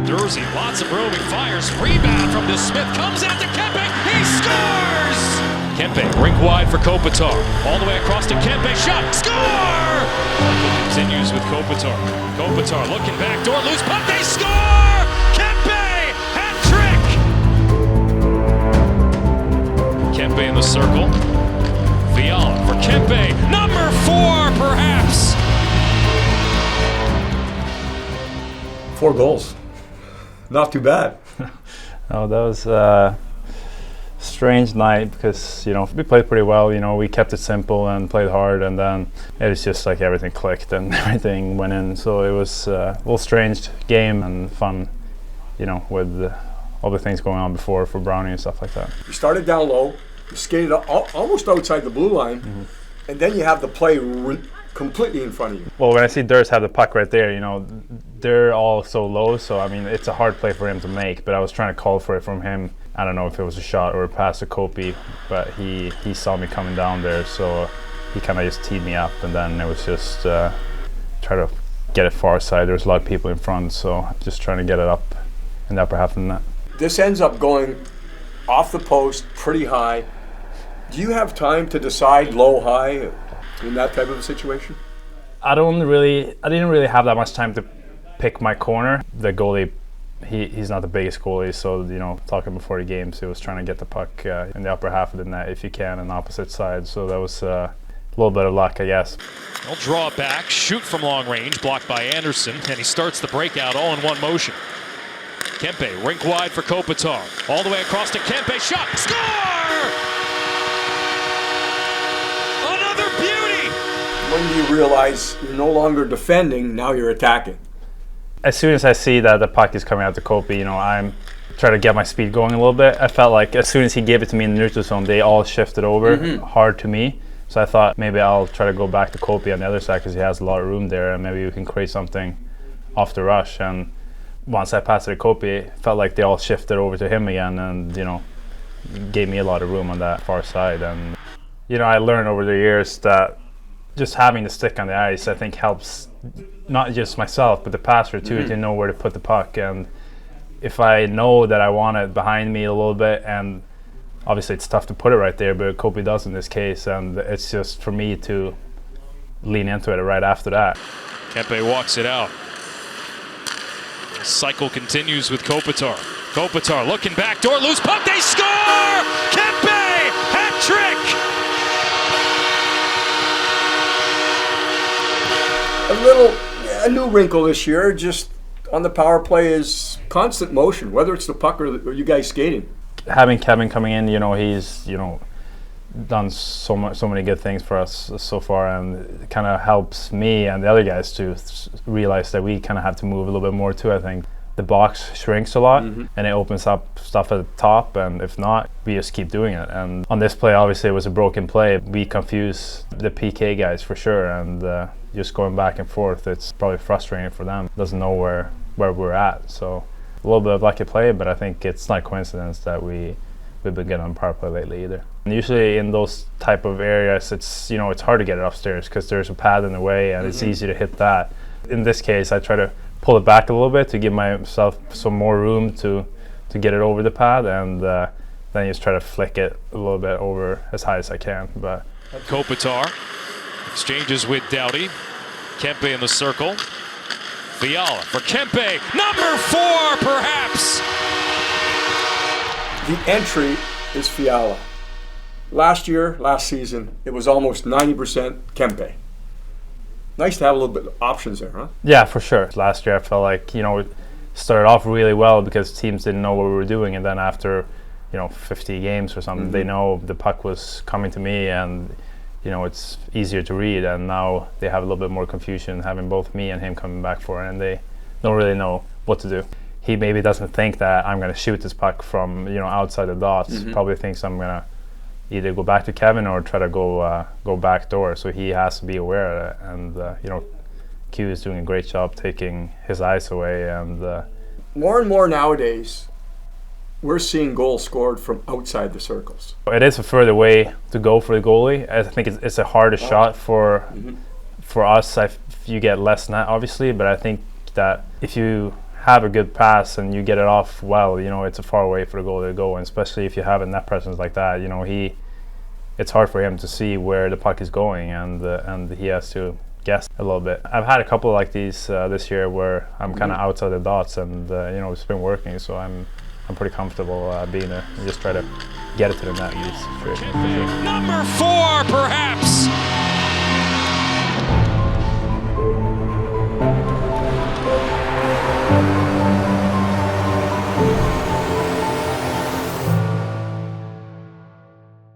Dursey, lots of room, he fires, rebound from Smith, comes out to Kempe, he scores! Kempe, rink wide for Kopitar, all the way across to Kempe, shot, score! Continues with Kopitar. Kopitar looking back door, loose puck, they score! Kempe, hat trick! Kempe in the circle, Fiala for Kempe, number 4 perhaps! 4 goals. Not too bad. No, that was a strange night because, we played pretty well. We kept it simple and played hard, and then it was just like everything clicked and everything went in. So it was a little strange game and fun, with all the things going on before for Brownie and stuff like that. You started down low, you skated almost outside the blue line, and then you have the play completely in front of you. Well, when I see Durs have the puck right there, they're all so low, so it's a hard play for him to make, but I was trying to call for it from him. I don't know if it was a shot or a pass to Kopi, but he saw me coming down there, so he kind of just teed me up, and then it was just try to get it far side. There was a lot of people in front, so just trying to get it up in the upper half of the net. This ends up going off the post pretty high. Do you have time to decide low, high in that type of a situation? I didn't really have that much time to pick my corner. The goalie, he's not the biggest goalie, so talking before the games, he was trying to get the puck in the upper half of the net if you can, on the opposite side. So that was a little bit of luck, I guess. He'll draw it back, shoot from long range, blocked by Anderson, and he starts the breakout all in one motion. Kempe, rink wide for Kopitar, all the way across to Kempe, shot, score! Another beauty! When do you realize you're no longer defending, now you're attacking? As soon as I see that the puck is coming out to Kopi, I'm trying to get my speed going a little bit. I felt like as soon as he gave it to me in the neutral zone, they all shifted over hard to me. So I thought maybe I'll try to go back to Kopi on the other side because he has a lot of room there, and maybe we can create something off the rush. And once I passed it to Kopi, it felt like they all shifted over to him again, and gave me a lot of room on that far side. And I learned over the years that just having the stick on the ice, I think, helps not just myself but the passer too, to know where to put the puck. And if I know that I want it behind me a little bit, and obviously it's tough to put it right there, but Kopi does in this case, and it's just for me to lean into it right after that. Kempe walks it out. The cycle continues with Kopitar. Kopitar looking back door, loose puck, they score! Kempe, hat trick! A new wrinkle this year, just on the power play, is constant motion, whether it's the puck or you guys skating. Having Kevin coming in, he's done so many good things for us so far, and it kind of helps me and the other guys to realize that we kind of have to move a little bit more too. I think the box shrinks a lot, and it opens up stuff at the top, and if not, we just keep doing it. And on this play, obviously it was a broken play. We confuse the PK guys for sure, and just going back and forth, it's probably frustrating for them. Doesn't know where we're at. So a little bit of lucky play, but I think it's not a coincidence that we've been good on power play lately either. And usually in those type of areas, it's it's hard to get it upstairs because there's a pad in the way, and it's easy to hit that. In this case, I try to pull it back a little bit to give myself some more room to get it over the pad, and then just try to flick it a little bit over as high as I can. But Kopitar exchanges with Doughty. Kempe in the circle. Fiala for Kempe, number 4 perhaps. The entry is Fiala. Last season, it was almost 90% Kempe. Nice to have a little bit of options there, huh? Yeah, for sure. Last year I felt like, we started off really well because teams didn't know what we were doing, and then after, 50 games or something, they know the puck was coming to me, and it's easier to read. And now they have a little bit more confusion having both me and him coming back for it, and they don't really know what to do. He maybe doesn't think that I'm going to shoot this puck from outside the dots. Probably thinks I'm going to either go back to Kevin or try to go back door. So he has to be aware of it. And Q is doing a great job taking his eyes away. And more and more nowadays, we're seeing goals scored from outside the circles. It is a further way to go for the goalie. I think it's a harder shot for us. You get less net, obviously, but I think that if you have a good pass and you get it off well, you know, it's a far away for the goalie to go, and especially if you have a net presence like that, you know, it's hard for him to see where the puck is going, and he has to guess a little bit. I've had a couple like these this year where I'm kind of outside the dots, and you know, it's been working, so I'm pretty comfortable being there and just try to get it to the net in these situations. Number 4, perhaps.